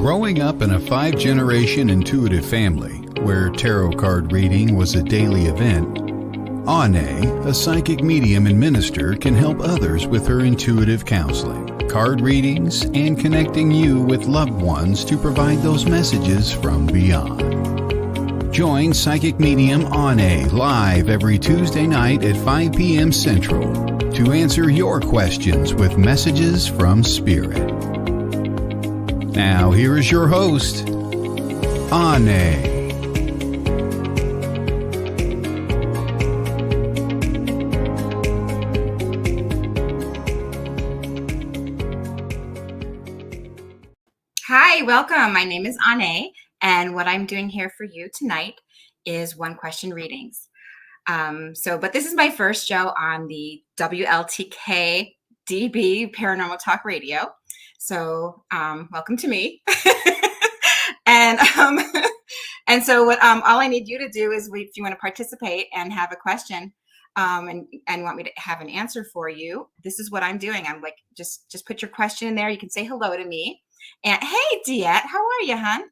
Growing up in a 5-generation intuitive family where tarot card reading was a daily event, Onae, a psychic medium and minister, can help others with her intuitive counseling, card readings, and connecting you with loved ones to provide those messages from beyond. Join psychic medium Onae live every Tuesday night at 5 p.m. Central to answer your questions with messages from Spirit. Now, here is your host, Onae. Hi, welcome. My name is Onae, and what I'm doing here for you tonight is one question readings. But this is my first show on the WLTK-DB Paranormal Talk Radio. So welcome to me. and so what all I need you to do is if you want to participate and have a question and want me to have an answer for you, this is what I'm doing. I'm like, just put your question in there. You can say hello to me. And hey, Diet, how are you, hon?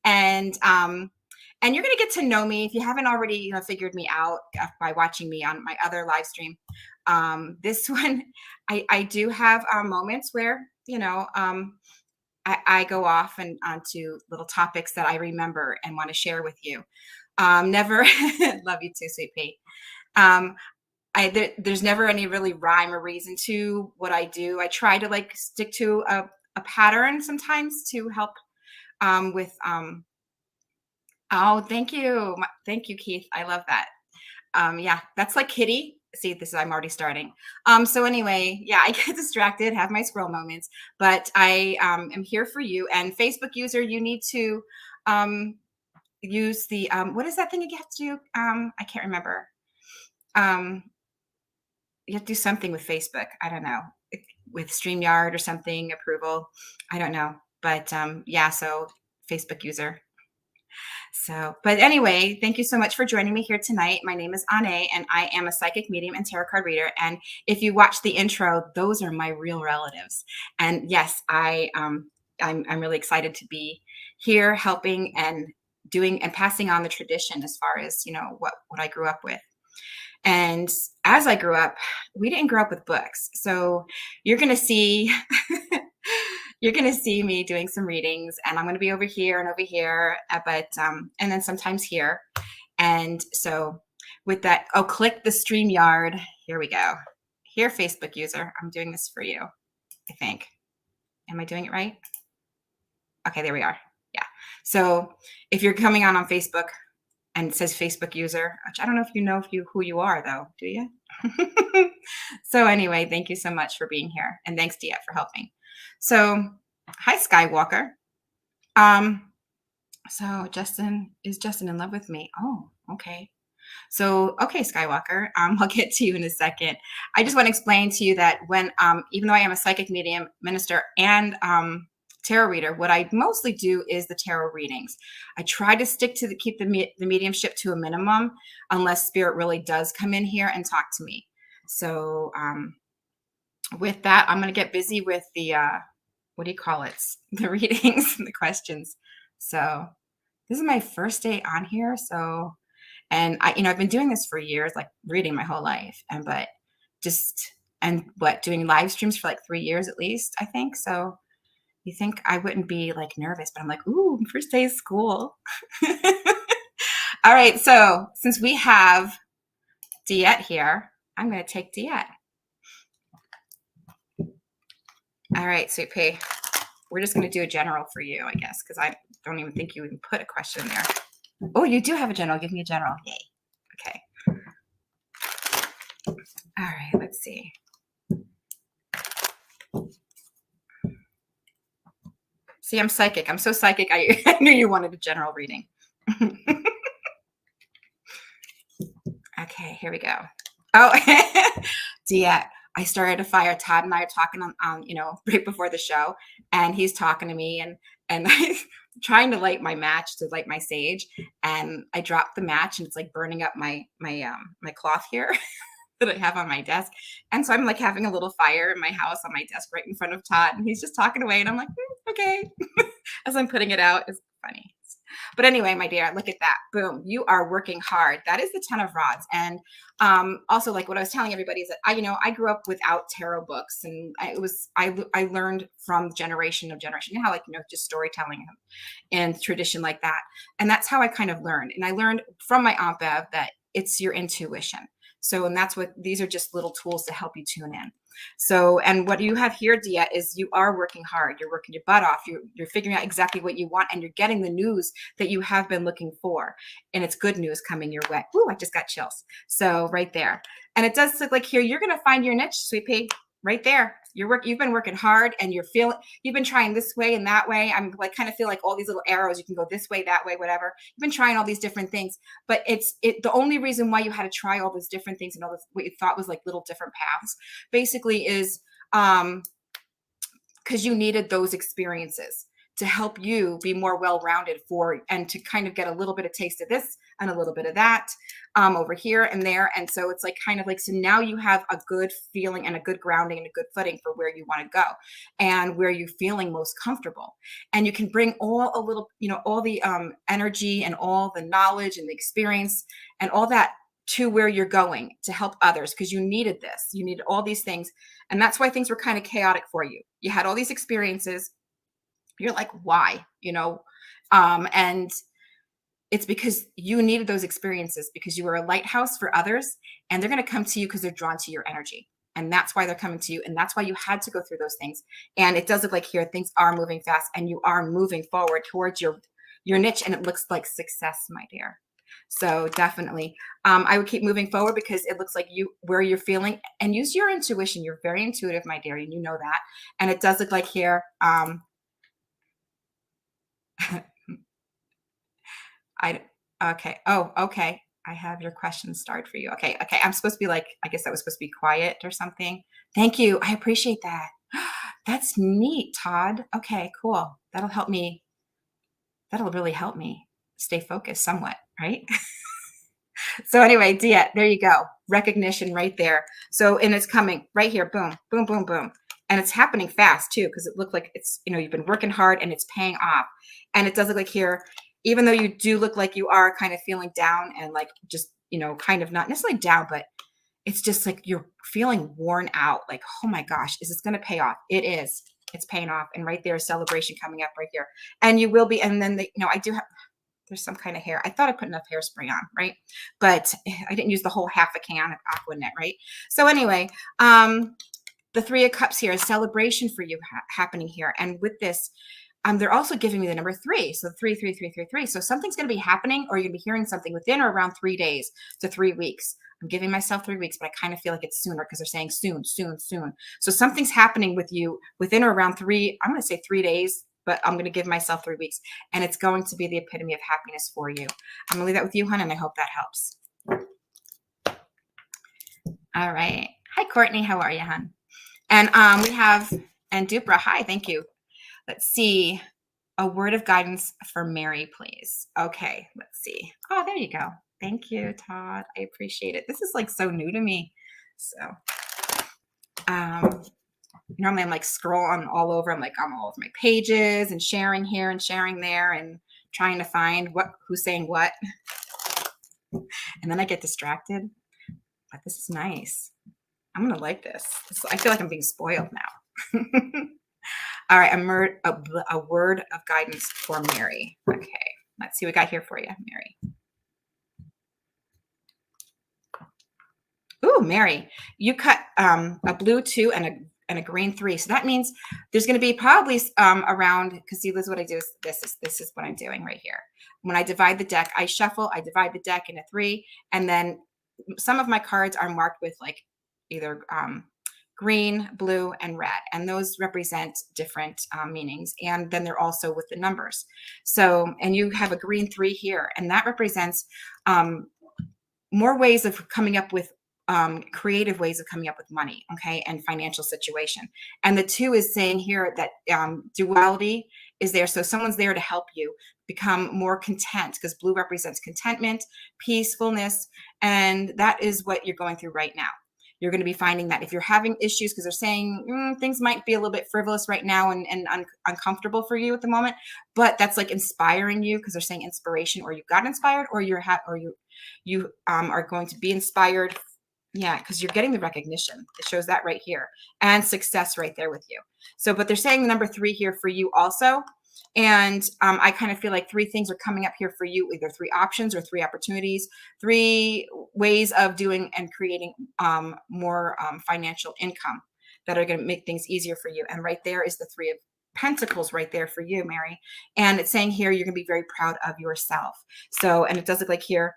And you're going to get to know me if you haven't already figured me out by watching me on my other live stream. This one, I do have moments where I go off and onto little topics that I remember and want to share with you. Never love you too, sweet pea. There's never any really rhyme or reason to what I do. I try to stick to a pattern sometimes to help with oh, thank you, Keith. I love that. Yeah, that's like Kitty. See, I'm already starting. So anyway, yeah, I get distracted, have my scroll moments, but I am here for you. And Facebook user, you need to use the what is that thing you have to do? I can't remember. You have to do something with Facebook. I don't know, with StreamYard or something, approval. I don't know, but yeah. So Facebook user. So, but anyway, thank you so much for joining me here tonight. My name is Onae, and I am a psychic medium and tarot card reader. And if you watch the intro, those are my real relatives. And yes, I'm really excited to be here, helping and doing and passing on the tradition as far as what I grew up with. And as I grew up, we didn't grow up with books, so you're gonna see. You're going to see me doing some readings, and I'm going to be over here and over here, but and then sometimes here. And so with that, click the StreamYard. Here we go. Here, Facebook user, I'm doing this for you, I think. Am I doing it right? Okay, there we are. Yeah. So if you're coming on Facebook and it says Facebook user, which I don't know if you know who you are, though, do you? So anyway, thank you so much for being here, and thanks, Diet, for helping. So, hi, Skywalker. So is Justin in love with me? Oh, okay. So, okay, Skywalker, I'll get to you in a second. I just want to explain to you that when, even though I am a psychic medium, minister, and tarot reader, what I mostly do is the tarot readings. I try to stick to keep the mediumship to a minimum, unless Spirit really does come in here and talk to me. So, with that, I'm going to get busy with the what do you call it? The readings and the questions. So this is my first day on here. So, and I've been doing this for years, like reading my whole life, doing live streams for 3 years at least, I think. So you think I wouldn't be nervous, but I'm like, ooh, first day of school. All right. So since we have Diet here, I'm going to take Diet. All right, Sweet Pea. We're just going to do a general for you, I guess, because I don't even think you even put a question there. Oh, you do have a general. Give me a general. Yay. Okay. All right, let's see. See, I'm psychic. I'm so psychic. I knew you wanted a general reading. Okay, here we go. Oh, Diet. I started a fire. Todd and I are talking on right before the show, and he's talking to me, and I'm trying to light my match to light my sage, and I dropped the match, and it's burning up my cloth here that I have on my desk. And so I'm having a little fire in my house on my desk right in front of Todd, and he's just talking away, and I'm like, Okay. As I'm putting it out, it's funny. But anyway, my dear, look at that. Boom. You are working hard. That is the 10 of rods. And also, like what I was telling everybody is that I grew up without tarot books, and I learned from generation of generation. You know how, like, just storytelling and tradition like that. And that's how I kind of learned. And I learned from my Aunt Bev that it's your intuition. So, and that's what these are, just little tools to help you tune in. So, and what you have here, Dia, is you are working hard. You're working your butt off. You're figuring out exactly what you want, and you're getting the news that you have been looking for. And it's good news coming your way. Ooh, I just got chills. So right there. And it does look like here, you're going to find your niche, sweet pea, right there. You've been working hard, and you've been trying this way and that way. I'm like, kind of feel like all these little arrows. You can go this way, that way, whatever. You've been trying all these different things, but the only reason why you had to try all those different things and all this, what you thought was like little different paths, basically is because you needed those experiences to help you be more well-rounded and to kind of get a little bit of taste of this and a little bit of that over here and there. And so it's like kind of like, so now you have a good feeling and a good grounding and a good footing for where you want to go and where you're feeling most comfortable. And you can bring all the energy and all the knowledge and the experience and all that to where you're going to help others, because you needed this. You needed all these things. And that's why things were kind of chaotic for you. You had all these experiences. You're like, why? And it's because you needed those experiences, because you were a lighthouse for others, and they're going to come to you because they're drawn to your energy. And that's why they're coming to you. And that's why you had to go through those things. And it does look like here, things are moving fast, and you are moving forward towards your niche. And it looks like success, my dear. So definitely, I would keep moving forward, because it looks like where you're feeling, and use your intuition. You're very intuitive, my dear, and you know that. And it does look like here, okay. Oh, okay. I have your question starred for you. Okay. I'm supposed to be like, I guess that was supposed to be quiet or something. Thank you. I appreciate that. That's neat, Todd. Okay, cool. That'll really help me stay focused somewhat, right? So anyway, Dia, there you go. Recognition right there. So, and it's coming right here. Boom, boom, boom, boom. And it's happening fast too, because it looked like you've been working hard and it's paying off. And it does look like here, even though you do look like you are kind of feeling down and like just, kind of not necessarily down, but it's just like you're feeling worn out. Like, oh my gosh, is this going to pay off? It is. It's paying off. And right there, celebration coming up right here. And you will be. And then, I do have, there's some kind of hair. I thought I put enough hairspray on, right? But I didn't use the whole half a can of Aquanet, right? So anyway, the 3 of Cups here is celebration for you happening here. And with this, they're also giving me the number 3. So 3, 3, 3, 3, 3. So something's going to be happening, or you're going to be hearing something within or around 3 days to 3 weeks. I'm giving myself 3 weeks, but I kind of feel like it's sooner, because they're saying soon, soon, soon. So something's happening with you within or around 3, I'm going to say 3 days, but I'm going to give myself 3 weeks, and it's going to be the epitome of happiness for you. I'm going to leave that with you, hon, and I hope that helps. All right. Hi, Courtney. How are you, hon? And we have, and Dupra, hi, thank you. Let's see. A word of guidance for Mary, please. Okay, let's see. Oh, there you go. Thank you, Todd. I appreciate it. This is like so new to me. So normally I'm like scrolling all over. I'm all over my pages and sharing here and sharing there and trying to find who's saying what. And then I get distracted. But this is nice. I'm going to like this. I feel like I'm being spoiled now. All right, a word of guidance for Mary. Okay, let's see what we got here for you, Mary. Ooh, Mary, you cut a blue 2 and a green 3. So that means there's going to be probably around, because see, this is what I do. This is what I'm doing right here. When I divide the deck, I shuffle, I divide the deck into 3, and then some of my cards are marked with like either green, blue, and red. And those represent different meanings. And then they're also with the numbers. So, and you have a green 3 here, and that represents more ways of coming up with creative ways of coming up with money, okay, and financial situation. And the 2 is saying here that duality is there. So someone's there to help you become more content, because blue represents contentment, peacefulness, and that is what you're going through right now. you're going to be finding that if you're having issues, because they're saying things might be a little bit frivolous right now and uncomfortable for you at the moment, but that's like inspiring you, because they're saying inspiration, or you got inspired, or you are going to be inspired. Yeah, because you're getting the recognition. It shows that right here, and success right there with you. So, but they're saying number 3 here for you also. And I kind of feel like 3 things are coming up here for you, either 3 options or 3 opportunities, 3 ways of doing and creating more financial income that are going to make things easier for you. And right there is the 3 of Pentacles right there for you, Mary. And it's saying here you're going to be very proud of yourself. So, and it does look like here,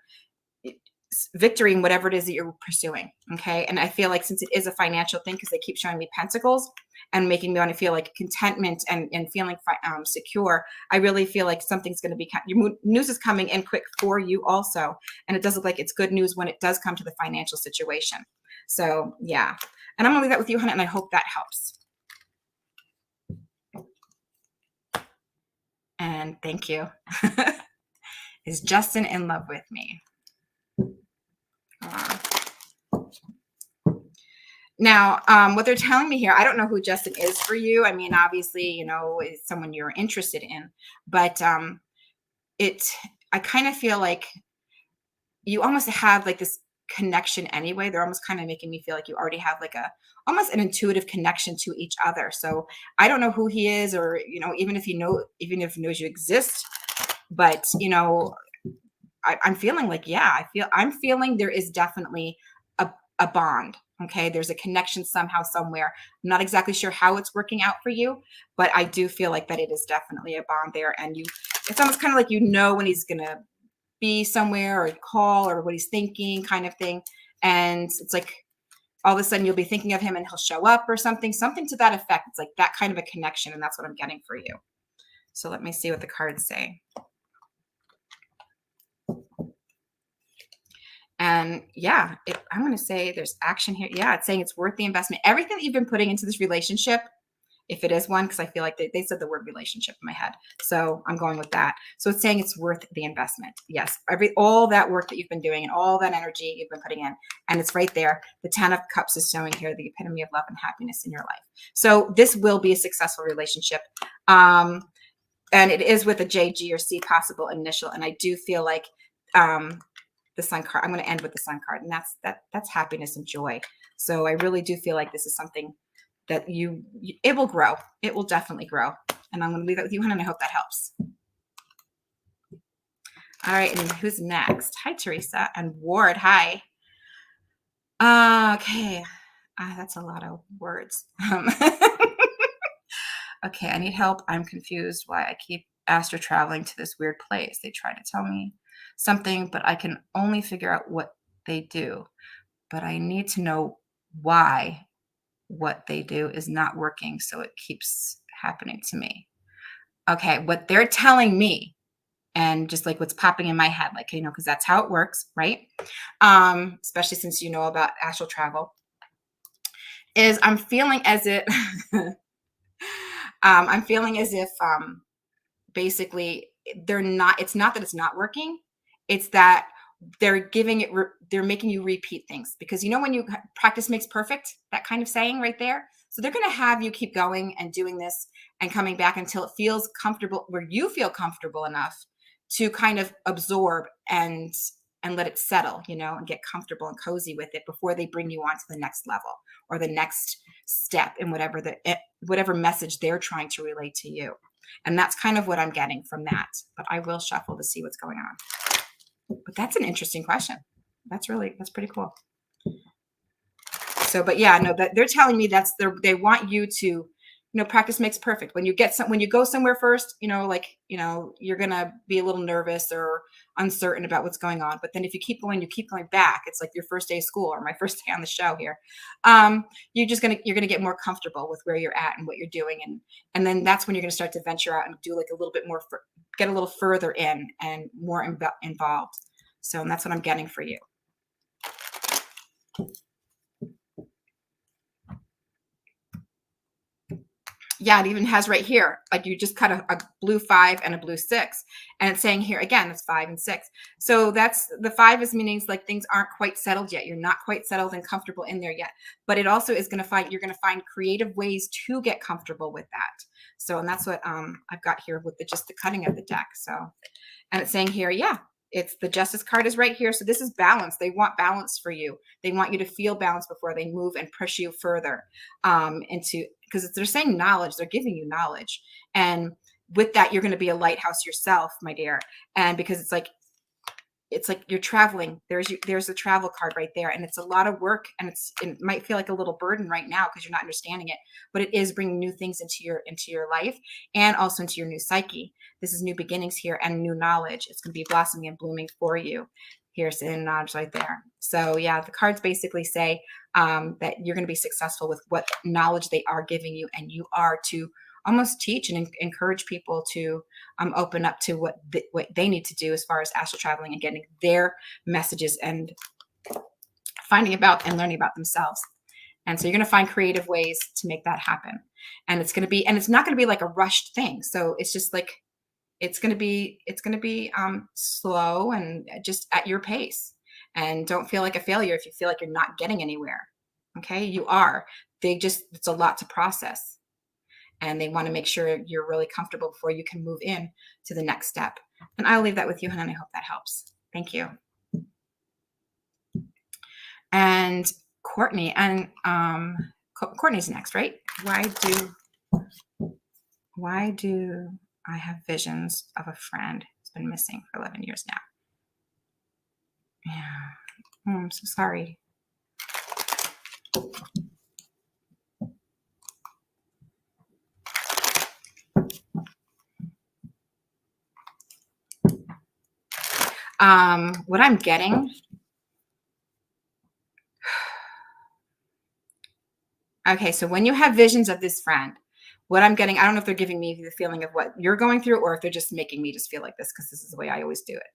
victory in whatever it is that you're pursuing. Okay. And I feel like since it is a financial thing, because they keep showing me pentacles and making me want to feel like contentment and feeling secure, I really feel like something's going to be, your news is coming in quick for you also. And it does look like it's good news when it does come to the financial situation. So yeah. And I'm going to leave that with you, honey. And I hope that helps. And thank you. Is Justin in love with me? Now, what they're telling me here, I don't know who Justin is for you. I mean, obviously, you know, it's someone you're interested in, but I kind of feel like you almost have like this connection anyway. They're almost kind of making me feel like you already have like almost an intuitive connection to each other. So I don't know who he is, or, you know, even if he knows you exist, but, you know, I'm feeling like, yeah, I'm feeling there is definitely a bond. Okay. There's a connection somehow, somewhere. I'm not exactly sure how it's working out for you, but I do feel like that it is definitely a bond there. And it's almost kind of like, you know, when he's going to be somewhere or call, or what he's thinking, kind of thing. And it's like, all of a sudden you'll be thinking of him and he'll show up or something to that effect. It's like that kind of a connection. And that's what I'm getting for you. So let me see what the cards say. And yeah, I'm going to say there's action here. Yeah, it's saying it's worth the investment. Everything that you've been putting into this relationship, if it is one, because I feel like they said the word relationship in my head. So I'm going with that. So it's saying it's worth the investment. Yes, all that work that you've been doing and all that energy you've been putting in. And it's right there. The 10 of Cups is showing here the epitome of love and happiness in your life. So this will be a successful relationship. And it is with a J, G, or C possible initial. And I do feel like the Sun card, I'm going to end with the Sun card, and that's happiness and joy. So I really do feel like this is something that it will grow. It will definitely grow. And I'm going to leave that with you, honey, and I hope that helps. All right. And who's next? Hi, Teresa. And Ward. Hi. Okay. That's a lot of words. Okay. I need help. I'm confused why I keep astro traveling to this weird place. They try to tell me something, but I can only figure out what they do. But I need to know why what they do is not working, so it keeps happening to me. Okay, what they're telling me, and just like what's popping in my head, like, you know, because that's how it works, right? Especially since you know about astral travel, is I'm feeling as if basically it's not that it's not working, it's that they're making you repeat things, because you know when you practice makes perfect, that kind of saying right there. So they're going to have you keep going and doing this and coming back until it feels comfortable, where you feel comfortable enough to kind of absorb and let it settle, you know, and get comfortable and cozy with it before they bring you on to the next level or the next step in whatever message they're trying to relay to you. And that's kind of what I'm getting from that. But I will shuffle to see what's going on. But that's an interesting question. That's pretty cool. So, but yeah, no, they're telling me they want you to, you know, practice makes perfect. When you go somewhere first, you know, like, you know, you're going to be a little nervous or uncertain about what's going on. But then if you keep going back, it's like your first day of school or my first day on the show here. You're going to get more comfortable with where you're at and what you're doing. And then that's when you're going to start to venture out and do like a little bit more, get a little further in and more involved. So, and that's what I'm getting for you. Yeah, it even has right here, like you just cut a blue 5 and a blue 6. And it's saying here again, it's 5 and 6. So that's the 5 is meaning like things aren't quite settled yet. You're not quite settled and comfortable in there yet. But it also is you're gonna find creative ways to get comfortable with that. So, and that's what I've got here with just the cutting of the deck. So, and it's saying here, yeah, it's the Justice card is right here. So this is balance. They want balance for you. They want you to feel balance before they move and push you further into, because they're saying knowledge. They're giving you knowledge. And with that, you're going to be a lighthouse yourself, my dear. And because it's like you're traveling. There's a travel card right there, and it's a lot of work, and it might feel like a little burden right now because you're not understanding it, but it is bringing new things into your life and also into your new psyche. This is new beginnings here and new knowledge. It's going to be blossoming and blooming for you. Here's the knowledge right there. So yeah, the cards basically say that you're going to be successful with what knowledge they are giving you, and you are to almost teach and encourage people to open up to what they need to do as far as astral traveling and getting their messages and finding about and learning about themselves. And so you're going to find creative ways to make that happen. And it's not going to be like a rushed thing. So it's just like, it's going to be slow and just at your pace. And don't feel like a failure if you feel like you're not getting anywhere. Okay. You are. It's a lot to process. And they want to make sure you're really comfortable before you can move in to the next step. And I'll leave that with you, and I hope that helps. Thank you. And Courtney, and Courtney's next, right? Why do I have visions of a friend who's been missing for 11 years now? Yeah, I'm so sorry. What I'm getting, okay, so when you have visions of this friend, what I'm getting, I don't know if they're giving me the feeling of what you're going through or if they're just making me just feel like this, because this is the way I always do it.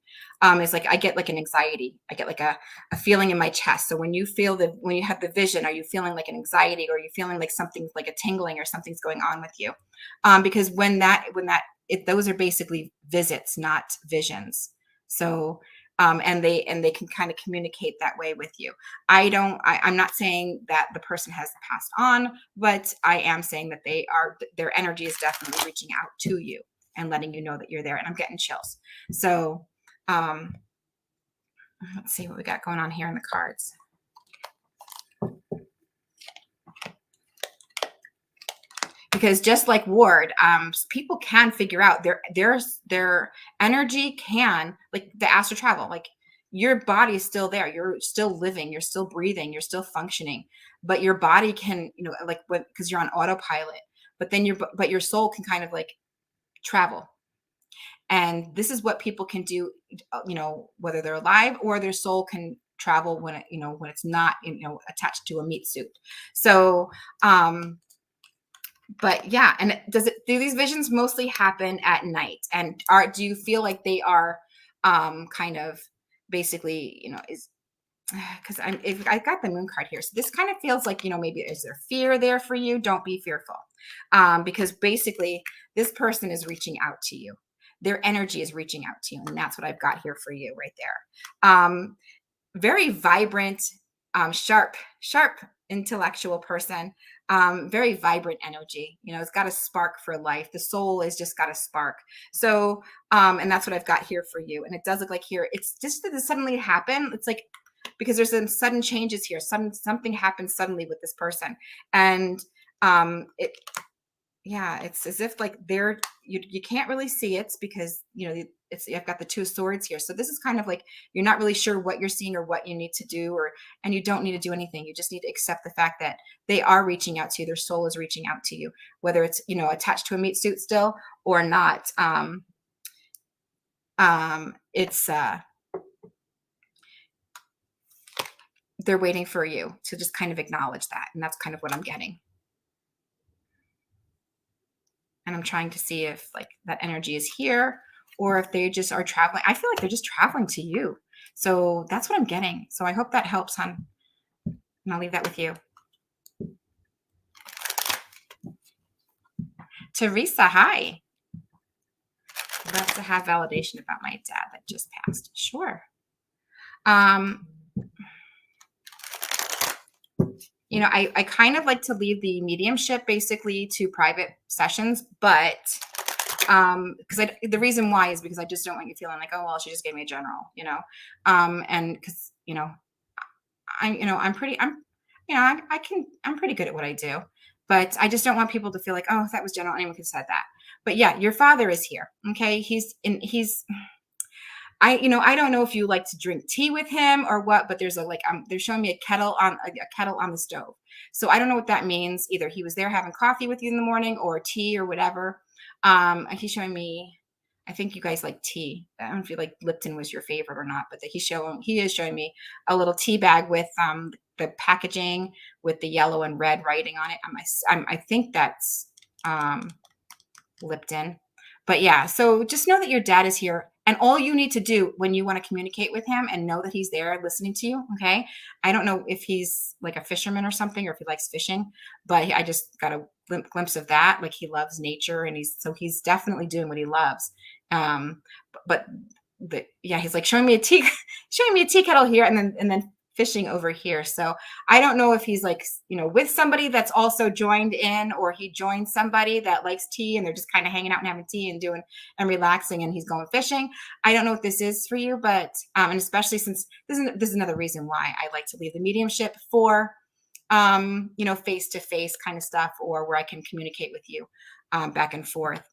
It's like I get like an anxiety. I get like a feeling in my chest. So when you have the vision, are you feeling like an anxiety, or are you feeling like something's like a tingling or something's going on with you? Because those are basically visits, not visions. So and they can kind of communicate that way with you. I'm not saying that the person has passed on, but I am saying that their energy is definitely reaching out to you and letting you know that you're there. And I'm getting chills. So let's see what we got going on here in the cards. Because just like Ward, people can figure out their energy can, like the astral travel, like your body is still there. You're still living, you're still breathing, you're still functioning, but your body can, like because you're on autopilot, but then your soul can kind of like travel. And this is what people can do, whether they're alive or their soul can travel when it's not, attached to a meat suit. So, but yeah, and do these visions mostly happen at night? And do you feel like they are kind of basically, because I got the moon card here. So this kind of feels like, maybe is there fear there for you? Don't be fearful. Because basically this person is reaching out to you. Their energy is reaching out to you. And that's what I've got here for you right there. Very vibrant, sharp intellectual person. Very vibrant energy, it's got a spark for life. The soul has just got a spark. So, and that's what I've got here for you. And it does look like here, it's just that this suddenly happened. It's like, because there's some sudden changes here. Something happens suddenly with this person. And, it's as if like you can't really see it because, I've got the 2 swords here. So this is kind of like, you're not really sure what you're seeing or what you need to do, and you don't need to do anything. You just need to accept the fact that they are reaching out to you. Their soul is reaching out to you, whether it's, attached to a meat suit still or not. They're waiting for you to just kind of acknowledge that. And that's kind of what I'm getting. And I'm trying to see if like that energy is here or if they just are traveling. I feel like they're just traveling to you. So that's what I'm getting. So I hope that helps, hon. And I'll leave that with you. Teresa, hi. Love to have validation about my dad that just passed. Sure. You know, I kind of like to leave the mediumship basically to private sessions, but because the reason why is because I just don't want you feeling like, oh well, she just gave me a general, you know, and because I'm pretty, I'm pretty good at what I do, but I just don't want people to feel like, oh, that was general, anyone could have said that. But yeah, your father is here. Okay, I don't know if you like to drink tea with him or what, but there's they're showing me a kettle on the stove. So I don't know what that means. Either he was there having coffee with you in the morning or tea or whatever. He's showing me, I think you guys like tea. I don't know if you like Lipton was your favorite or not, but he is showing me a little tea bag with the packaging with the yellow and red writing on it. I think that's Lipton. But yeah, so just know that your dad is here. And all you need to do when you want to communicate with him and know that he's there listening to you, okay? I don't know if he's like a fisherman or something or if he likes fishing, but I just got a glimpse of that. Like he loves nature and he's definitely doing what he loves. But yeah, he's like showing me a tea kettle here and then fishing over here. So I don't know if he's like, with somebody that's also joined in, or he joined somebody that likes tea and they're just kind of hanging out and having tea and relaxing and he's going fishing. I don't know what this is for you, but, and especially since this is another reason why I like to leave the mediumship for, face-to-face kind of stuff, or where I can communicate with you, back and forth.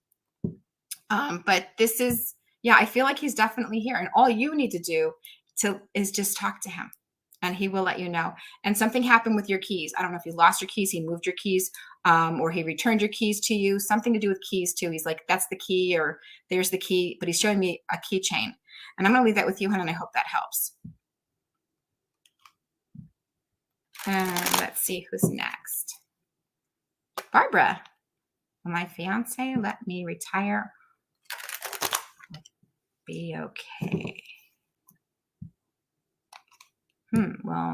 But this is, yeah, I feel like he's definitely here, and all you need to do is just talk to him. And he will let you know. And something happened with your keys. I don't know if you lost your keys, he moved your keys, or he returned your keys to you. Something to do with keys too. He's like, that's the key, or there's the key. But he's showing me a keychain. And I'm going to leave that with you, hon, and I hope that helps. And let's see who's next. Barbara. My fiance let me retire. Be okay. Well,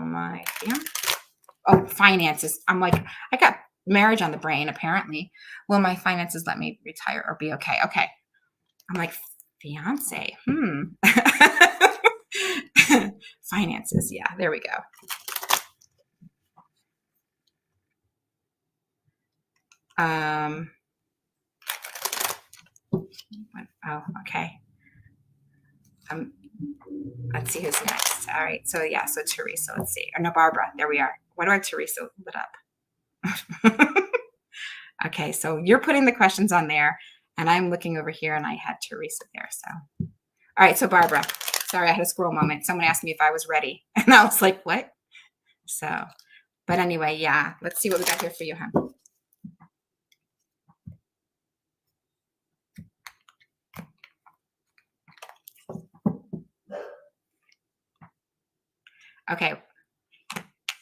finances. I'm like, I got marriage on the brain, apparently. Will my finances let me retire or be okay? Okay. I'm like, fiance. Finances. Yeah, there we go. Okay. Let's see who's next. All right. So yeah, so Teresa, let's see. Or no, Barbara. There we are. Why do I have Teresa lit up? Okay, so you're putting the questions on there, and I'm looking over here, and I had Teresa there. So, all right. So Barbara, sorry, I had a squirrel moment. Someone asked me if I was ready, and I was like, what? So, but anyway, yeah. Let's see what we got here for you, huh? Okay,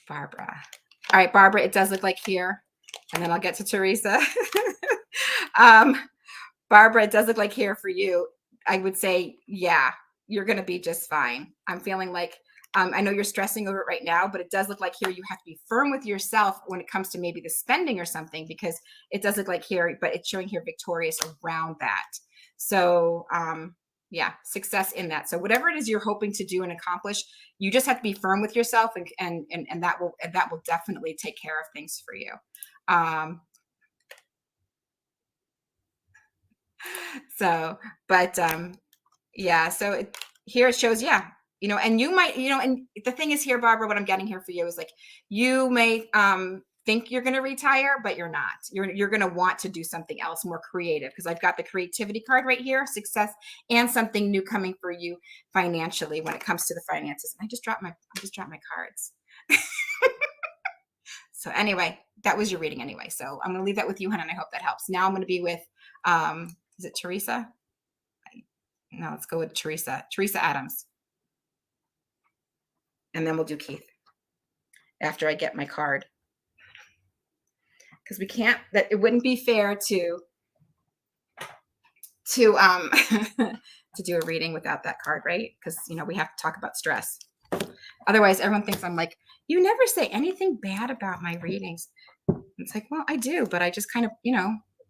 Barbara. All right, Barbara, it does look like here, and then I'll get to Teresa. Barbara, it does look like here for you. I would say, yeah, you're going to be just fine. I'm feeling like, I know you're stressing over it right now, but it does look like here you have to be firm with yourself when it comes to maybe the spending or something, because it does look like here, but it's showing here victorious around that. So, yeah, success in that. So whatever it is you're hoping to do and accomplish, you just have to be firm with yourself, and that will definitely take care of things for you. So, but yeah, so here it shows, yeah, and you might, and the thing is here, Barbara, what I'm getting here for you is like, you may think you're going to retire, but you're not. You're going to want to do something else more creative, because I've got the creativity card right here, success, and something new coming for you financially when it comes to the finances. And I just dropped my cards. So anyway, that was your reading anyway. So I'm going to leave that with you, hon, and I hope that helps. Now I'm going to be with, is it Teresa? No, let's go with Teresa Adams. And then we'll do Keith after I get my card. Because it wouldn't be fair to to do a reading without that card, right? Because we have to talk about stress. Otherwise, everyone thinks I'm like, you never say anything bad about my readings. It's like, well, I do, but I just kind of,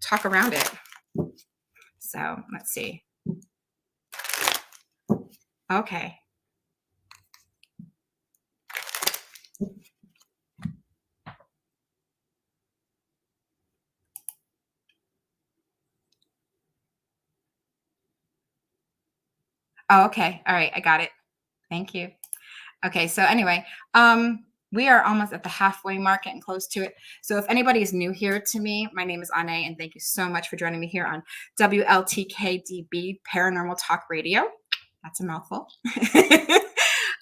talk around it. So let's see. Okay. Oh, okay. All right. I got it. Thank you. Okay. So anyway, we are almost at the halfway mark and close to it. So if anybody is new here to me, my name is Onae, and thank you so much for joining me here on WLTK-DB Paranormal Talk Radio. That's a mouthful.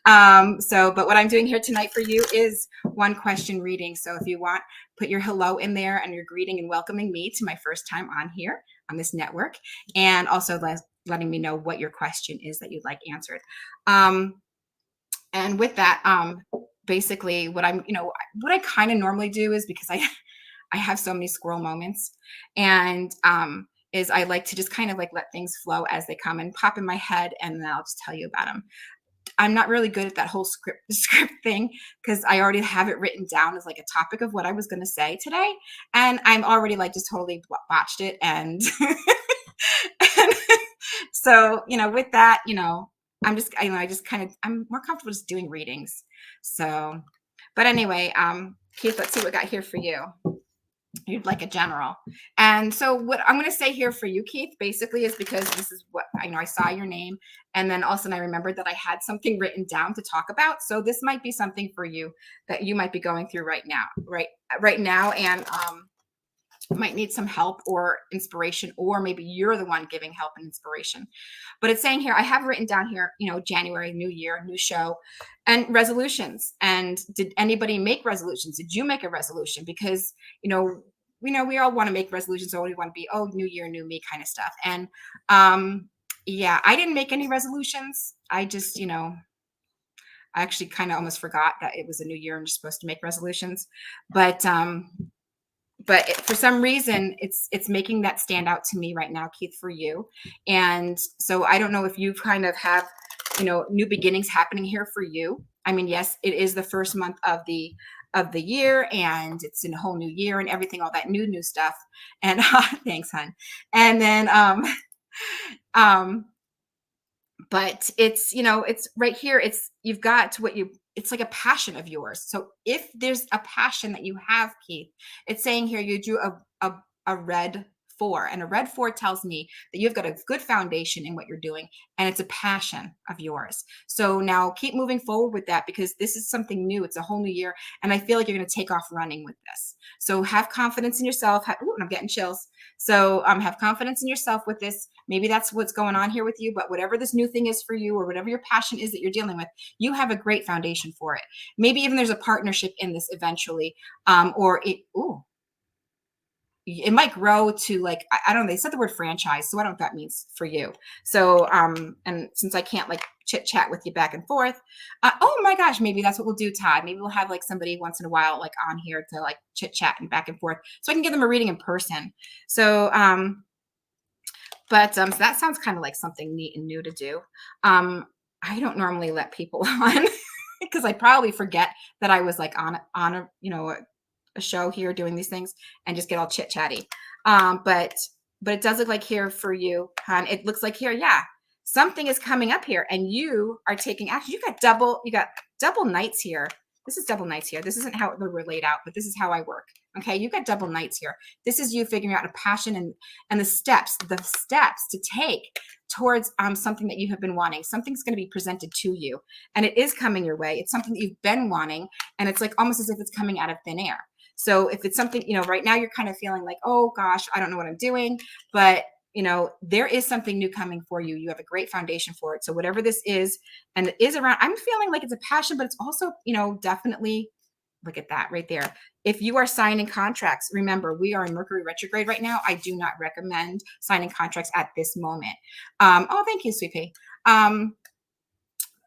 But what I'm doing here tonight for you is one question reading. So if you want, put your hello in there and your greeting and welcoming me to my first time on here on this network, and also letting me know what your question is that you'd like answered. And with that, basically what what I kind of normally do is, because I have so many squirrel moments, and is I like to just kind of like let things flow as they come and pop in my head, and then I'll just tell you about them. I'm not really good at that whole script thing, because I already have it written down as like a topic of what I was going to say today, and I'm already like just totally botched it, and, and so with that, I'm just I'm more comfortable just doing readings. So, but anyway, Keith, let's see what I got here for you. You'd like a general. And so what I'm going to say here for you, Keith, basically is because this is what I saw your name, and then all of a sudden I remembered that I had something written down to talk about. So this might be something for you that you might be going through right now, and might need some help or inspiration, or maybe you're the one giving help and inspiration. But it's saying here, I have written down here, January, new year, new show, and resolutions. And did anybody make resolutions? Did you make a resolution? Because, we all want to make resolutions, or we want to be, new year, new me kind of stuff. And yeah, I didn't make any resolutions. I just, I actually kind of almost forgot that it was a new year and you're supposed to make resolutions. But for some reason, it's making that stand out to me right now, Keith, for you. And so I don't know if you kind of have, new beginnings happening here for you. I mean, yes, it is the first month of the year, and it's in a whole new year and everything, all that new stuff. And thanks, hon. And then but it's it's right here, you've got it's like a passion of yours. So if there's a passion that you have, Keith, it's saying here you drew a red 4, and a red 4 tells me that you've got a good foundation in what you're doing, and it's a passion of yours. So now keep moving forward with that, because this is something new. It's a whole new year, and I feel like you're going to take off running with this. So have confidence in yourself. Ooh, I'm getting chills. So have confidence in yourself with this. Maybe that's what's going on here with you, but whatever this new thing is for you, or whatever your passion is that you're dealing with, you have a great foundation for it. Maybe even there's a partnership in this eventually, it might grow to, like, I don't know, they said the word franchise, so I don't know what that means for you. So and since I can't like chit chat with you back and forth, oh my gosh, maybe that's what we'll do, Todd. Maybe we'll have like somebody once in a while like on here to like chit chat and back and forth, so I can give them a reading in person. So so that sounds kind of like something neat and new to do. I don't normally let people on because I probably forget that I was like on a show here doing these things and just get all chit chatty. But it does look like here for you, hon, it looks like here, yeah, something is coming up here, and you are taking action. You got double nights here. This is double nights here. This isn't how we're laid out, but this is how I work. Okay, you got double nights here. This is you figuring out a passion and the steps to take towards something that you have been wanting. Something's going to be presented to you, and it is coming your way. It's something that you've been wanting, and it's like almost as if it's coming out of thin air. So if it's something, right now you're kind of feeling like, oh gosh, I don't know what I'm doing, but there is something new coming for you. You have a great foundation for it. So whatever this is, and it is around, I'm feeling like it's a passion, but it's also, definitely, look at that right there. If you are signing contracts, remember, we are in Mercury retrograde right now. I do not recommend signing contracts at this moment. Oh, thank you, Sweet Pea.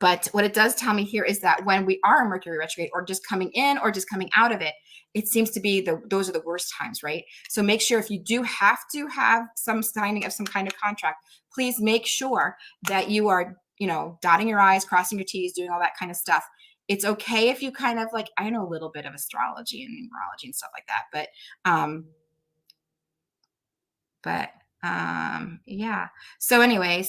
But what it does tell me here is that when we are in Mercury retrograde, or just coming in or just coming out of it, it seems to be those are the worst times, right? So make sure, if you do have to have some signing of some kind of contract, please make sure that you are, dotting your I's, crossing your T's, doing all that kind of stuff. It's okay if you kind of like, I know a little bit of astrology and numerology and stuff like that, but But yeah. So anyway,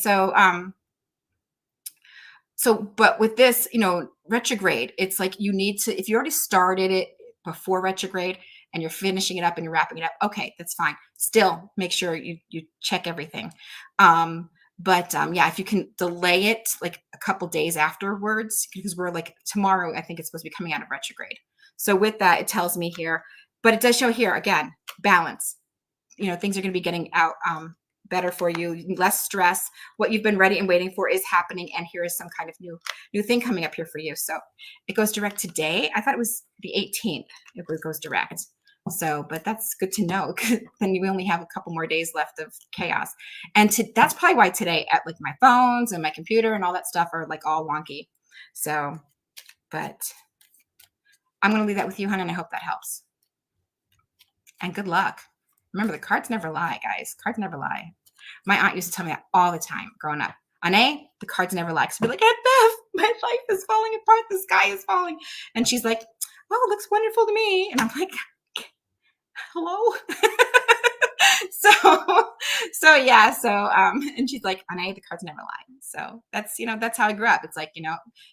but with this, retrograde, it's like you need to, if you already started it before retrograde and you're finishing it up and you're wrapping it up, okay, that's fine. Still make sure you check everything. But yeah, if you can delay it like a couple days afterwards, because we're like tomorrow, I think it's supposed to be coming out of retrograde. So with that, it tells me here, but it does show here again, balance. Things are going to be getting out better for you, less stress. What you've been ready and waiting for is happening, and here is some kind of new thing coming up here for you. So it goes direct today. I thought it was the 18th. It goes direct. So, but that's good to know. Then we only have a couple more days left of chaos, and that's probably why today, at like my phones and my computer and all that stuff are like all wonky. So, but I'm going to leave that with you, hon, and I hope that helps. And good luck. Remember, the cards never lie, guys. Cards never lie. My aunt used to tell me that all the time growing up. Onae, the cards never lie. So be like, Aunt Beth, my life is falling apart. The sky is falling. And she's like, oh, it looks wonderful to me. And I'm like, hello? So yeah. And she's like, Onae, the cards never lie. So that's how I grew up. It's like,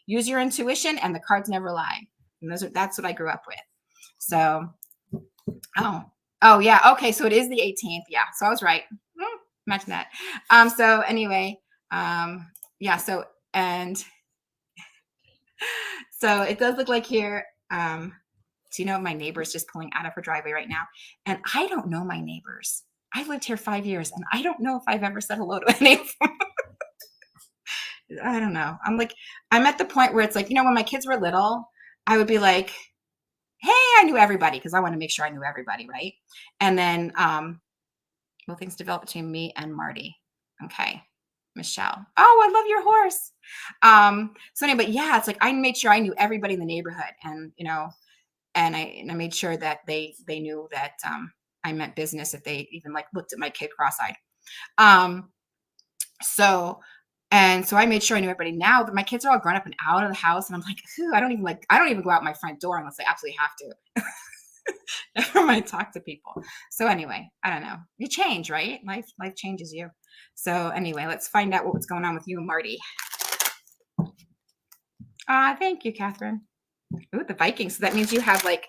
use your intuition and the cards never lie. And that's what I grew up with. So, Oh yeah. Okay. So it is the 18th. Yeah. So I was right. Imagine that. So anyway, yeah. So it does look like here. So my neighbor's just pulling out of her driveway right now, and I don't know my neighbors. I've lived here 5 years, and I don't know if I've ever said hello to any of them. I don't know. I'm at the point where it's like, when my kids were little, I would be like, hey, I knew everybody, because I want to make sure I knew everybody, right? And then, things developed between me and Marty. Okay, Michelle. Oh, I love your horse. So anyway, but yeah, it's like I made sure I knew everybody in the neighborhood, and and I made sure that they knew that I meant business if they even like looked at my kid cross-eyed. So I made sure I knew everybody. Now that my kids are all grown up and out of the house, and I'm like, I don't even go out my front door unless I absolutely have to. Never mind talk to people. So anyway, I don't know. You change, right? Life changes you. So anyway, let's find out what's going on with you and Marty. Thank you, Catherine. Ooh, the Vikings. So that means you have like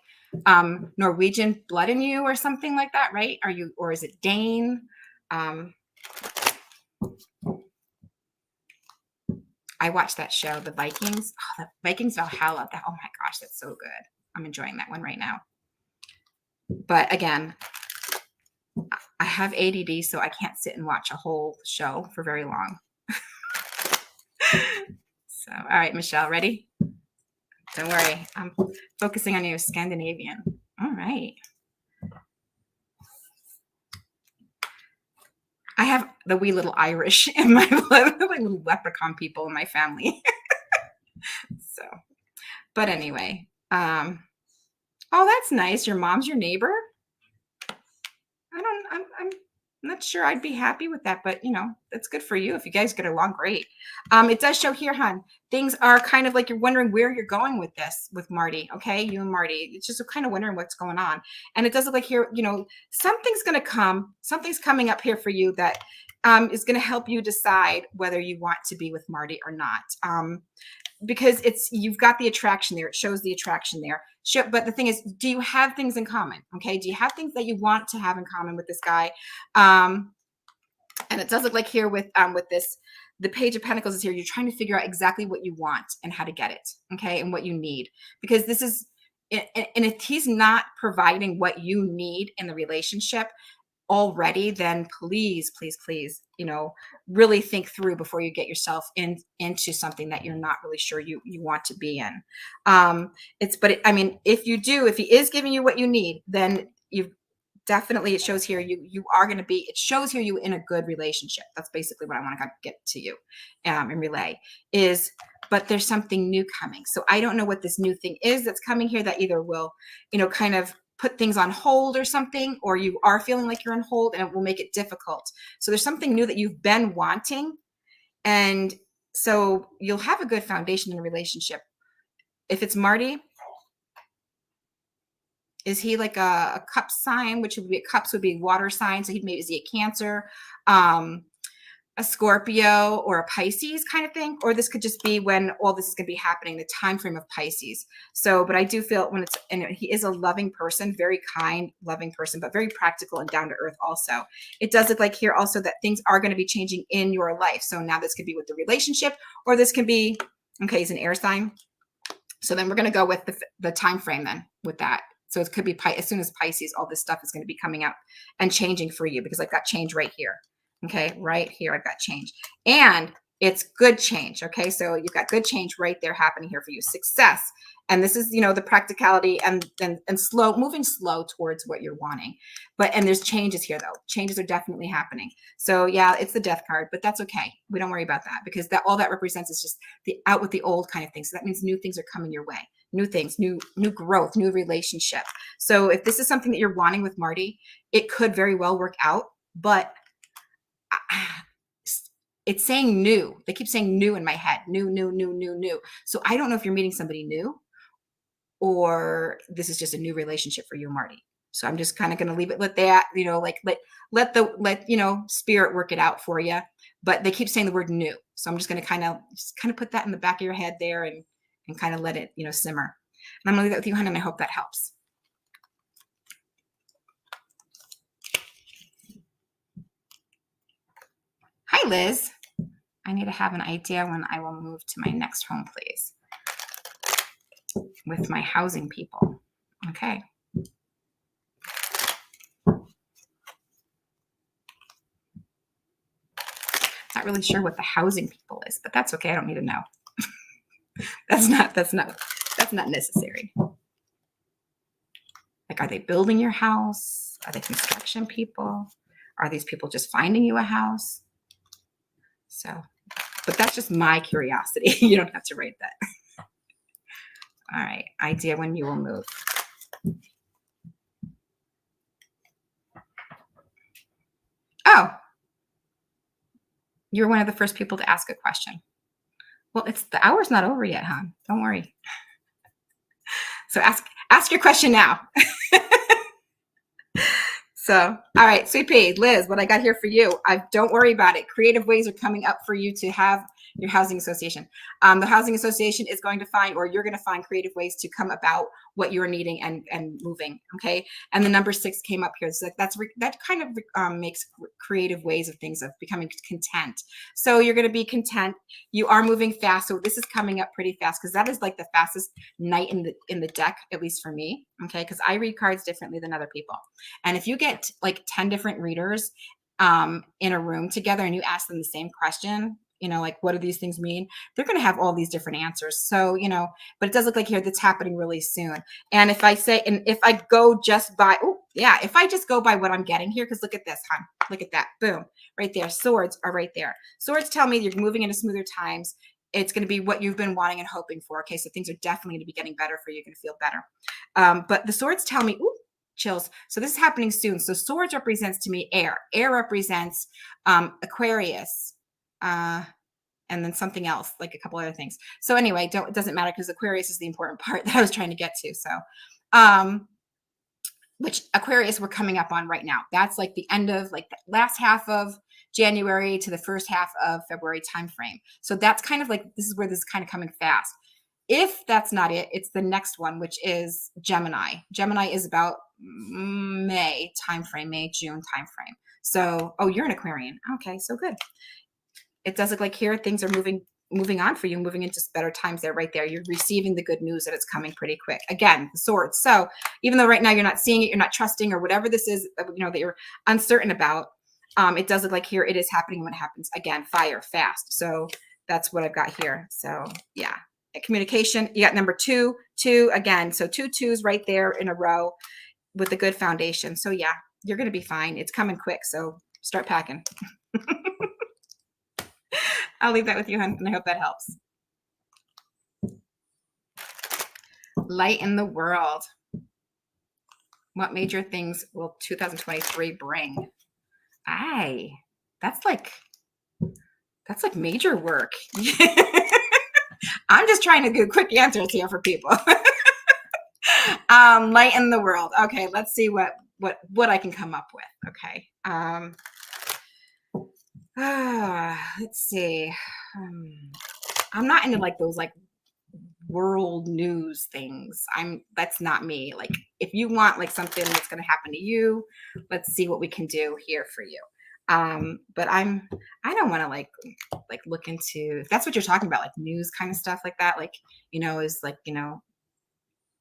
Norwegian blood in you or something like that, right? Or is it Dane? I watched that show, The Vikings. Oh, the Vikings Valhalla. Oh my gosh, that's so good. I'm enjoying that one right now. But again, I have ADD, so I can't sit and watch a whole show for very long. So, all right, Michelle, ready? Don't worry. I'm focusing on you, Scandinavian. All right. I have the wee little Irish in my blood, like little leprechaun people in my family. So, but anyway, oh, that's nice. Your mom's your neighbor. I'm not sure I'd be happy with that, but that's good for you if you guys get along great. It does show here, hon, things are kind of like you're wondering where you're going with this with Marty. Okay, you and Marty, it's just kind of wondering what's going on. And it does look like here, something's going to come, something's coming up here for you that is going to help you decide whether you want to be with Marty or not. Because you've got the attraction there. It shows the attraction there. But the thing is, do you have things in common? Okay. Do you have things that you want to have in common with this guy? And it does look like here with this, the Page of Pentacles is here. You're trying to figure out exactly what you want and how to get it. Okay. And what you need, because this is, and if he's not providing what you need in the relationship already, then please really think through before you get yourself into something that you're not really sure you want to be in. If he is giving you what you need, then you've definitely, it shows here it shows here you in a good relationship. That's basically what I want to get to you and relay is, but there's something new coming. So I don't know what this new thing is that's coming here that either will kind of put things on hold or something, or you are feeling like you're on hold and it will make it difficult. So there's something new that you've been wanting. And so you'll have a good foundation in a relationship. If it's Marty, Is he like a cup sign, which would be cups would be water sign. So he maybe is he a Cancer, a Scorpio, or a Pisces kind of thing, or this could just be when all this is going to be happening, the time frame of Pisces. So, but I do feel when it's, and he is a loving person, very kind, loving person, but very practical and down to earth also. It does look like here also that things are going to be changing in your life. So now this could be with the relationship, or this can be, okay, he's an air sign. So then we're going to go with the time frame then with that. So it could be as soon as Pisces, all this stuff is going to be coming up and changing for you, because I've got change right here. Okay, right here, I've got change. And it's good change. Okay, so you've got good change right there happening here for you. Success. And this is, you know, the practicality and slow, moving slow towards what you're wanting. And there's changes here though. Changes are definitely happening. So yeah, it's the death card, but that's okay. We don't worry about that, because all that represents is just the out with the old kind of thing. So that means new things are coming your way. New things, new growth, new relationship. So if this is something that you're wanting with Marty, it could very well work out, but it's saying new. They keep saying new in my head. New. So I don't know if you're meeting somebody new, or this is just a new relationship for you, Marty. So I'm just kind of going to leave it with that, you know, like let you know, spirit work it out for you. But they keep saying the word new. So I'm just going to kind of put that in the back of your head there and kind of let it, you know, simmer. And I'm going to leave that with you, honey, and I hope that helps. Hi, Liz. I need to have an idea when I will move to my next home, please, with my housing people. Okay. Not really sure what the housing people is, but that's okay. I don't need to know. That's not necessary. Like, are they building your house? Are they construction people? Are these people just finding you a house? So, but that's just my curiosity. You don't have to rate that. All right. Idea when you will move. Oh, you're one of the first people to ask a question. Well, the hour's not over yet, hon. Don't worry. So ask your question now. So, all right, Sweet Pea, Liz, what I got here for you, don't worry about it. Creative ways are coming up for you to have your housing association. The housing association is going to find, or you're going to find creative ways to come about what you're needing and moving. Okay. And the number 6 came up here. So that kind of makes creative ways of things, of becoming content. So you're going to be content. You are moving fast. So this is coming up pretty fast, because that is like the fastest night in the deck, at least for me. Okay. Because I read cards differently than other people. And if you get like 10 different readers in a room together and you ask them the same question, you know, like, what do these things mean? They're going to have all these different answers. So, you know, but it does look like here that's happening really soon. And if I say, and if I go just by, if I just go by what I'm getting here, because look at this, hon, look at that, boom, right there. Swords are right there. Swords tell me you're moving into smoother times. It's going to be what you've been wanting and hoping for. Okay, so things are definitely going to be getting better for you. You're going to feel better. But the swords tell me, chills. So this is happening soon. So swords represents to me air. Air represents Aquarius. And then something else, like a couple other things. So anyway, it doesn't matter, because Aquarius is the important part that I was trying to get to. So, which Aquarius we're coming up on right now. That's like the end of like the last half of January to the first half of February timeframe. So that's kind of like, this is where this is kind of coming fast. If that's not it, it's the next one, which is Gemini. Gemini is about May timeframe, May-June timeframe. So, you're an Aquarian. Okay, so good. It does look like here things are moving on for you, moving into better times there, right there. You're receiving the good news that it's coming pretty quick. Again, the swords. So even though right now you're not seeing it, you're not trusting, or whatever this is, you know, that you're uncertain about, it does look like here it is happening when it happens. Again, fire, fast. So that's what I've got here. So yeah, communication. You got number 2 again. So 2 2s right there in a row with a good foundation. So yeah, you're going to be fine. It's coming quick. So start packing. I'll leave that with you, hon, and I hope that helps. Light in the world. What major things will 2023 bring? That's like major work. I'm just trying to give quick answers here for people. Lighten the world. Okay, let's see what I can come up with. Okay. Let's see. I'm not into like those like world news things. That's not me. Like if you want like something that's going to happen to you, let's see what we can do here for you. But I don't want to like look into, if that's what you're talking about, like news kind of stuff like that, like, is like,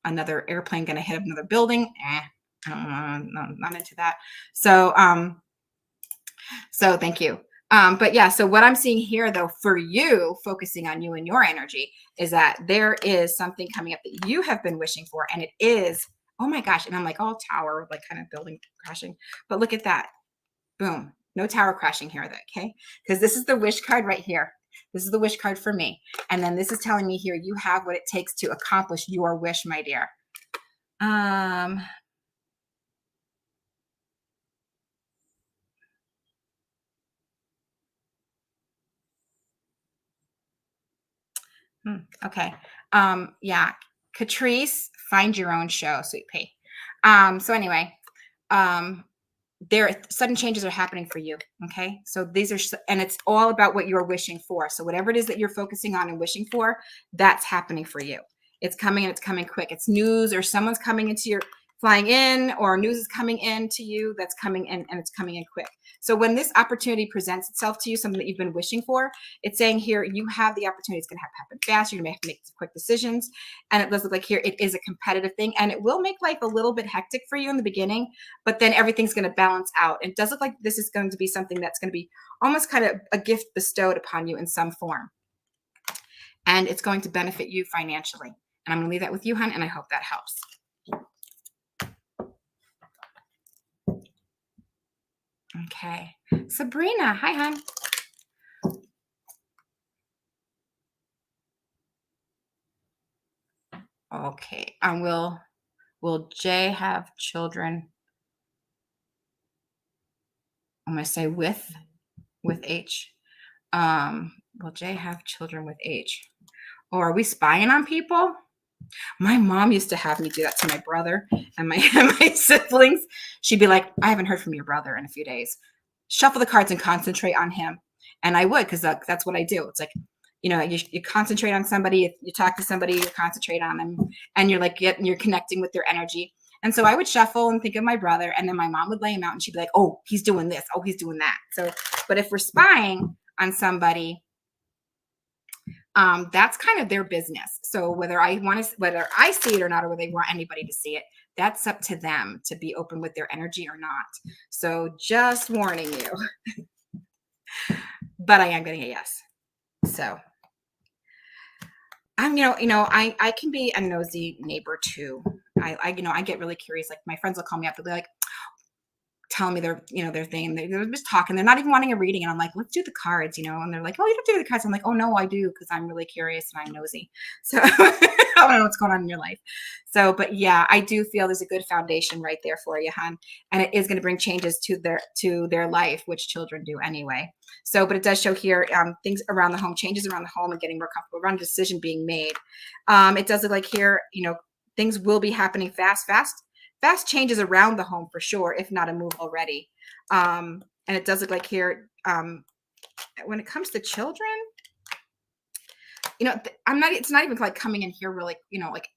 another airplane going to hit another building. I don't know. No, not into that. So thank you. But yeah, so what I'm seeing here though, for you, focusing on you and your energy, is that there is something coming up that you have been wishing for. And it is, oh my gosh. And I'm like, oh, tower, like kind of building crashing. But look at that. Boom. No tower crashing here, okay? Because this is the wish card right here. This is the wish card for me. And then this is telling me here, you have what it takes to accomplish your wish, my dear. Okay. Yeah. Catrice, find your own show, sweet pea. So anyway, there sudden changes are happening for you. Okay. So these are, and it's all about what you're wishing for. So whatever it is that you're focusing on and wishing for, that's happening for you. It's coming and it's coming quick. It's news, or someone's coming into your, flying in, or news is coming in to you that's coming in, and it's coming in quick. So when this opportunity presents itself to you, something that you've been wishing for, it's saying here, you have the opportunity. It's going to happen fast. You're going to have to make quick decisions. And it does look like here, it is a competitive thing, and it will make life a little bit hectic for you in the beginning, but then everything's going to balance out. It does look like this is going to be something that's going to be almost kind of a gift bestowed upon you in some form. And it's going to benefit you financially. And I'm going to leave that with you, hon, and I hope that helps. Okay. Sabrina, hi, hon. Okay. Will Jay have children? I'm going to say with H. Will Jay have children with H? Or are we spying on people? My mom used to have me do that to my brother and my siblings. She'd be like, I haven't heard from your brother in a few days. Shuffle the cards and concentrate on him. And I would, because that's what I do. It's like, you concentrate on somebody, you talk to somebody, you concentrate on them, and you're like, you're connecting with their energy. And so I would shuffle and think of my brother, and then my mom would lay him out, and she'd be like, oh, he's doing this. Oh, he's doing that. So, but if we're spying on somebody, that's kind of their business. So whether I see it or not, or whether they want anybody to see it, that's up to them to be open with their energy or not. So just warning you. But I am getting a yes. So I'm, I can be a nosy neighbor too. I get really curious. Like my friends will call me up. They'll be like, telling me their thing. They're just talking. They're not even wanting a reading. And I'm like, let's do the cards, and they're like, oh, you don't do the cards. I'm like, oh no, I do. Cause I'm really curious and I'm nosy. So I don't know what's going on in your life. So, but yeah, I do feel there's a good foundation right there for you, hon. And it is going to bring changes to their life, which children do anyway. So, but it does show here, things around the home, changes around the home and getting more comfortable around a decision being made. It does look like here, things will be happening fast changes around the home for sure, if not a move already. And it does look like here, when it comes to children, it's not even like coming in here really, like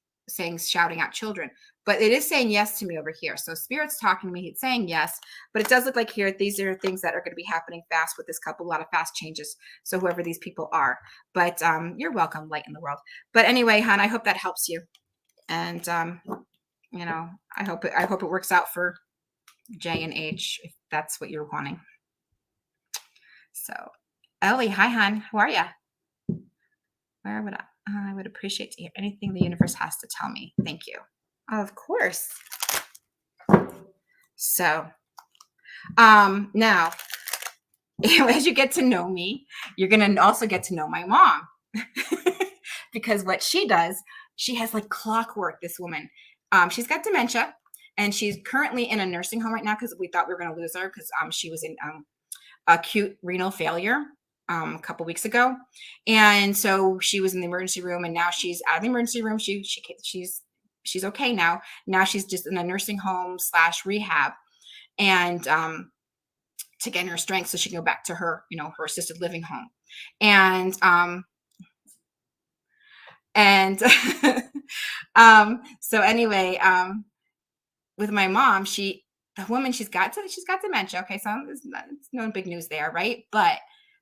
shouting out children, but it is saying yes to me over here. So Spirit's talking to me, it's saying yes, but it does look like here, these are things that are going to be happening fast with this couple, a lot of fast changes. So whoever these people are, but you're welcome, light in the world. But anyway, hon, I hope that helps you. And, I hope it works out for J and H if that's what you're wanting. So, Ellie, hi, hon. How are you? Where would I would appreciate to hear anything the universe has to tell me. Thank you. Of course. So, now, as you get to know me, you're going to also get to know my mom. Because what she does, she has like clockwork, this woman. She's got dementia, and she's currently in a nursing home right now because we thought we were going to lose her because she was in acute renal failure a couple weeks ago. And so she was in the emergency room, and now she's out of the emergency room. She's she's okay now. Now she's just in a nursing home / rehab, and to gain her strength so she can go back to her, her assisted living home. And so anyway, with my mom, the woman, she's got dementia. Okay, so it's no big news there, right? But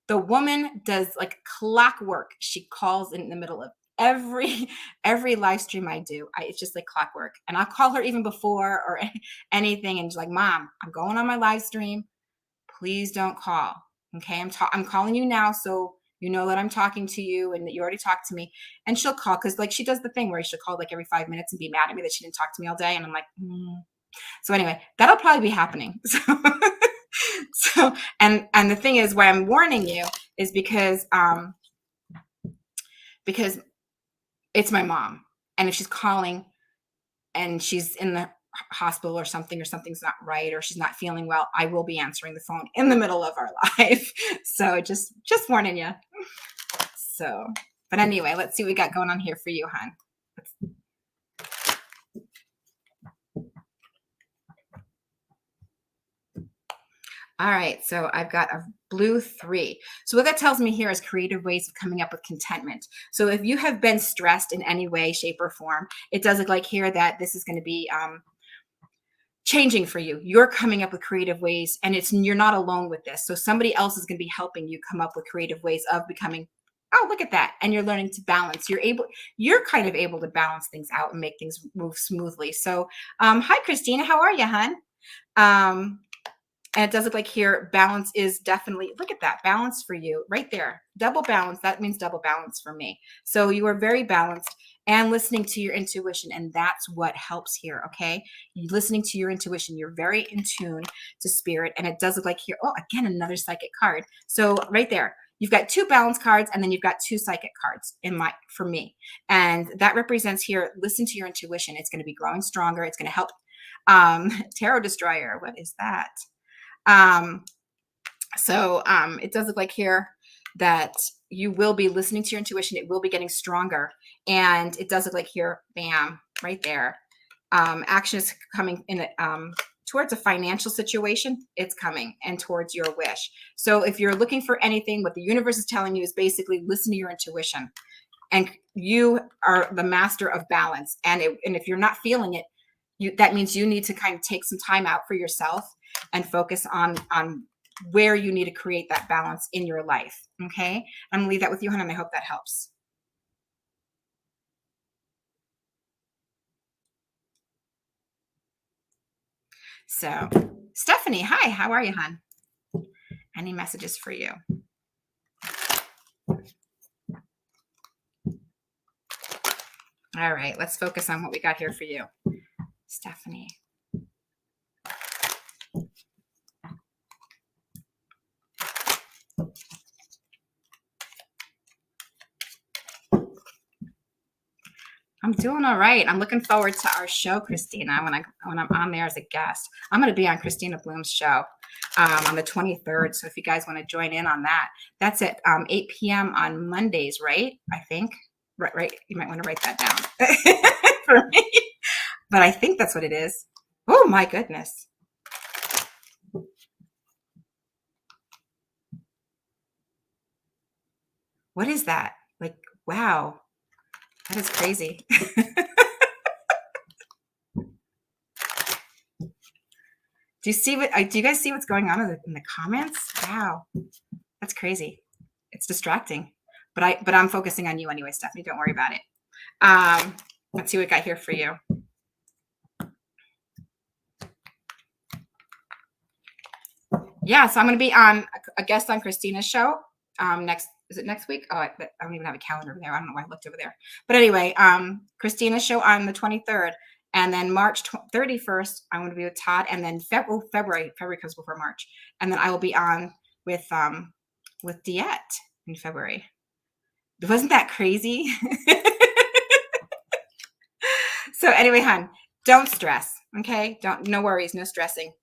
the woman does like clockwork. She calls in the middle of every live stream I do. It's just like clockwork, and I'll call her even before or anything, and she's like, "Mom, I'm going on my live stream. Please don't call. Okay, I'm calling you now, so you know that I'm talking to you and that you already talked to me." And she'll call because like she does the thing where she'll call like every 5 minutes and be mad at me that she didn't talk to me all day, and I'm like, So anyway, that'll probably be happening. So and the thing is, why I'm warning you is because it's my mom, and if she's calling and she's in the hospital or something's not right, or she's not feeling well, I will be answering the phone in the middle of our live. So just warning you. So, but anyway, let's see what we got going on here for you, hon. All right, so I've got a blue 3. So what that tells me here is creative ways of coming up with contentment. So if you have been stressed in any way, shape, or form, it does look like here that this is going to be changing for you. You're coming up with creative ways, and you're not alone with this. So somebody else is going to be helping you come up with creative ways of becoming, oh, look at that. And you're learning to balance. You're kind of able to balance things out and make things move smoothly. So hi, Christina. How are you, hon? And it does look like here, balance is definitely, look at that, balance for you right there. Double balance, that means double balance for me. So you are very balanced and listening to your intuition, and that's what helps here, okay? You listening to your intuition, you're very in tune to spirit, and it does look like here, oh, again, another psychic card. So right there, you've got 2 balance cards, and then you've got 2 psychic cards for me. And that represents here, listen to your intuition. It's going to be growing stronger. It's going to help. Tarot Destroyer, what is that? It does look like here that you will be listening to your intuition. It will be getting stronger. And it does look like here, bam, right there. Action is coming in towards a financial situation. It's coming, and towards your wish. So if you're looking for anything, what the universe is telling you is basically listen to your intuition, and you are the master of balance. And if you're not feeling it, that means you need to kind of take some time out for yourself and focus on where you need to create that balance in your life. Okay. I'm gonna leave that with you, hon, and I hope that helps. So Stephanie, hi, how are you, hon? Any messages for you? All right, let's focus on what we got here for you, Stephanie. I'm doing all right. I'm looking forward to our show, Christina, when I'm on there as a guest. I'm going to be on Christina Bloom's show on the 23rd. So if you guys want to join in on that, that's at 8 p.m. on Mondays, right? I think. Right. You might want to write that down for me. But I think that's what it is. Oh, my goodness. What is that? Like, wow. That is crazy. Do you guys see what's going on in the comments? Wow. That's crazy. It's distracting. But I'm focusing on you anyway, Stephanie. Don't worry about it. Let's see what we got here for you. Yeah, so I'm going to be on a guest on Christina's show is it next week? Oh, I don't even have a calendar over there. I don't know why I looked over there. But anyway, Christina's show on the 23rd, and then March 31st, I'm going to be with Todd, and then February comes before March, and then I will be on with Diet in February. Wasn't that crazy? So anyway, hon, don't stress. Okay, no worries, no stressing.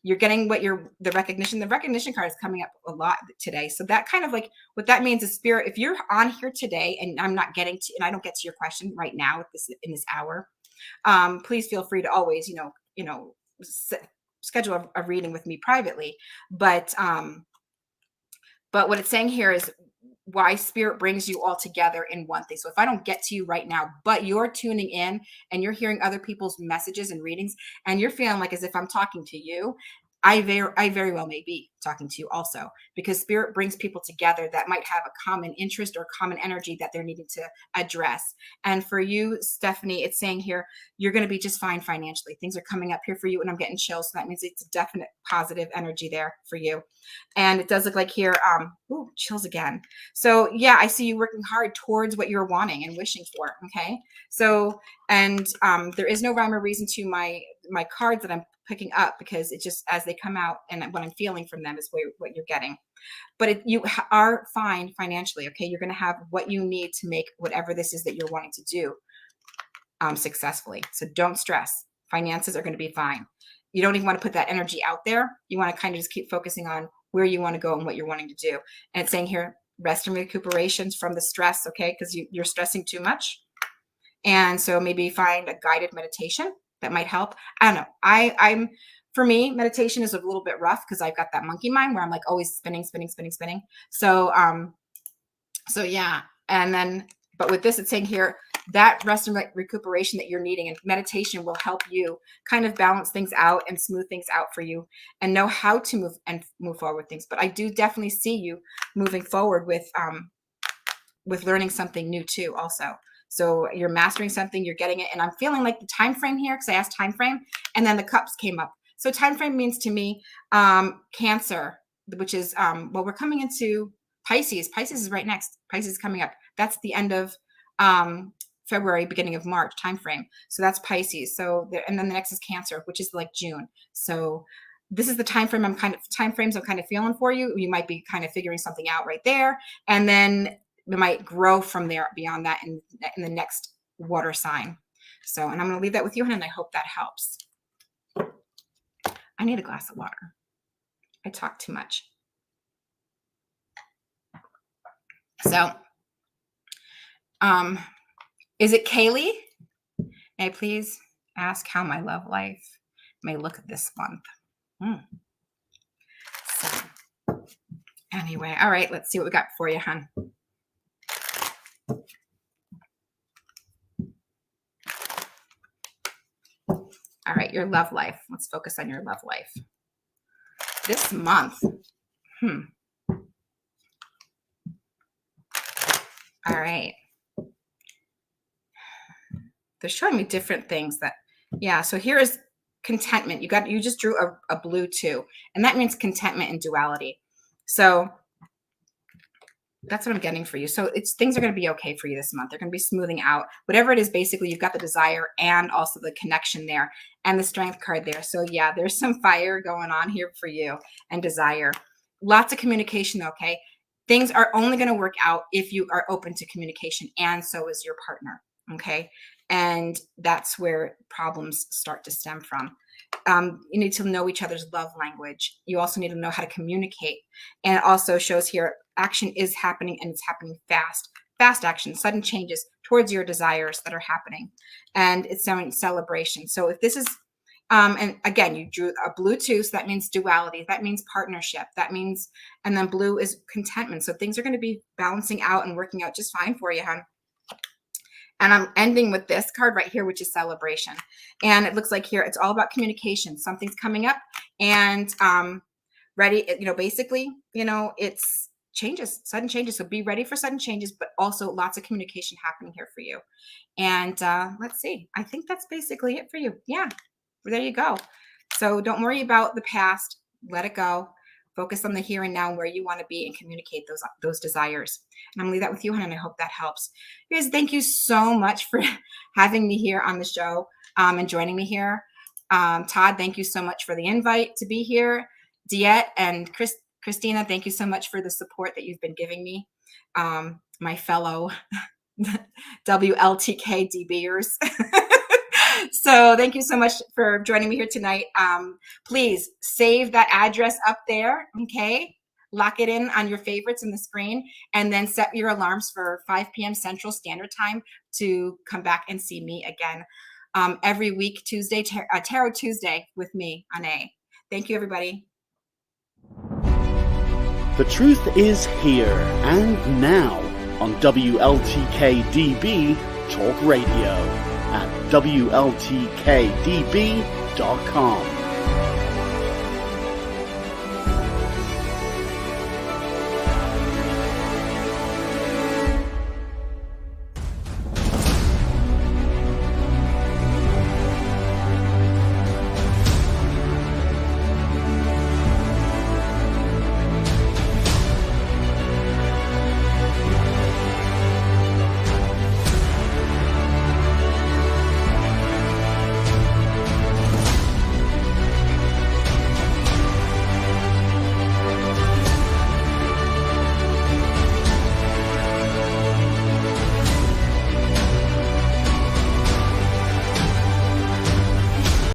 You're getting the recognition. The recognition card is coming up a lot today. So that kind of like what that means is if you're on here today and I'm not getting to, and I don't get to your question right now in this hour, please feel free to always, schedule a reading with me privately. But what it's saying here is why spirit brings you all together in one thing. So if I don't get to you right now, but you're tuning in and you're hearing other people's messages and readings, and you're feeling like as if I'm talking to you, I very well may be talking to you also, because spirit brings people together that might have a common interest or common energy that they're needing to address. And for you, Stephanie, it's saying here, you're going to be just fine financially. Things are coming up here for you, and I'm getting chills. So that means it's a definite positive energy there for you. And it does look like here, ooh, chills again. So yeah, I see you working hard towards what you're wanting and wishing for. Okay. So, and there is no rhyme or reason to my cards that I'm picking up, because it just, as they come out and what I'm feeling from them is what you're getting. But you are fine financially. Okay. You're going to have what you need to make whatever this is that you're wanting to do successfully. So don't stress. Finances are going to be fine. You don't even want to put that energy out there. You want to kind of just keep focusing on where you want to go and what you're wanting to do. And it's saying here, rest and recuperations from the stress, okay? Because you're stressing too much. And so maybe find a guided meditation that might help. I don't know. For me, meditation is a little bit rough because I've got that monkey mind where I'm like always spinning. So yeah. And then, but with this, it's saying here, that rest and recuperation that you're needing, and meditation will help you kind of balance things out and smooth things out for you and know how to move forward with things. But I do definitely see you moving forward with learning something new too also. So you're mastering something, you're getting it. And I'm feeling like the time frame here, because I asked time frame, and then the cups came up. So time frame means to me Cancer, which is well, we're coming into Pisces. Pisces is right next. Pisces is coming up. That's the end of February, beginning of March time frame. So that's Pisces. So and then the next is Cancer, which is like June. So this is the time frame I'm kind of feeling for you. You might be kind of figuring something out right there, and then it might grow from there beyond that in the next water sign. So, and I'm going to leave that with you, and I hope that helps. I need a glass of water. I talk too much. So, is it Kaylee? May I please ask how my love life may look this month? So, anyway, all right, let's see what we got for you, hon. All right, your love life. Let's focus on your love life. This month. All right. They're showing me different things that, yeah. So here is contentment. You just drew a blue too, and that means contentment and duality. So that's what I'm getting for you. So things are going to be okay for you this month. They're going to be smoothing out. Whatever it is, basically, you've got the desire and also the connection there and the strength card there. So yeah, there's some fire going on here for you and desire. Lots of communication, okay? Things are only going to work out if you are open to communication, and so is your partner, okay? And that's where problems start to stem from. You need to know each other's love language. You also need to know how to communicate. And it also shows here action is happening, and it's happening fast action, sudden changes towards your desires that are happening. And it's showing celebration. So if this is, and again, you drew a blue too, so that means duality. That means partnership. That means, and then blue is contentment. So things are going to be balancing out and working out just fine for you, hon. And I'm ending with this card right here, which is celebration. And it looks like here, it's all about communication. Something's coming up and ready, basically, it's changes, sudden changes. So be ready for sudden changes, but also lots of communication happening here for you. And let's see, I think that's basically it for you. Yeah, there you go. So don't worry about the past, let it go. Focus on the here and now, where you want to be, and communicate those desires. And I'm gonna leave that with you, hon, and I hope that helps. You guys, thank you so much for having me here on the show and joining me here. Todd, thank you so much for the invite to be here. Diet and Christina, thank you so much for the support that you've been giving me. My fellow WLTK-DBers. So thank you so much for joining me here tonight. Please save that address up there, okay? Lock it in on your favorites in the screen, and then set your alarms for 5 p.m. Central Standard Time to come back and see me again. every week, Tuesday, Tarot Tuesday with me, Onae. Thank you, everybody. The truth is here and now on WLTK-DB Talk Radio at WLTK-DB.com.